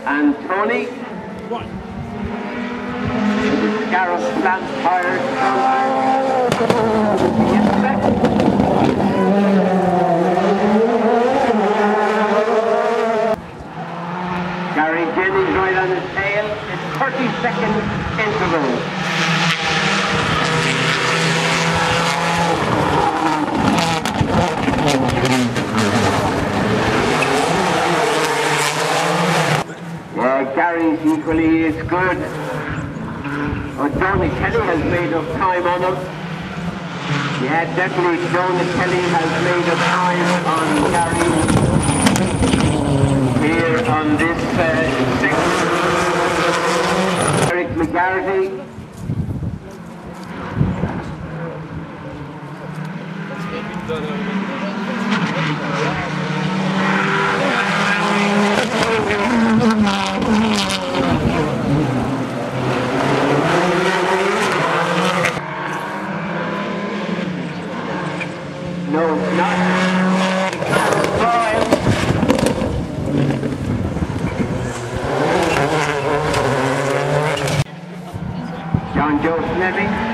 and Tony. The Scarab plant tires. Gary Jennings right on his tail. It's 30 seconds interval. Yeah, Gary's equally is good. But Donny Kelly has made up time on him. Yeah, definitely Donny Kelly has made up time on Gary here on this sixth. Eric McGarity. No, not. John Joe Fleming.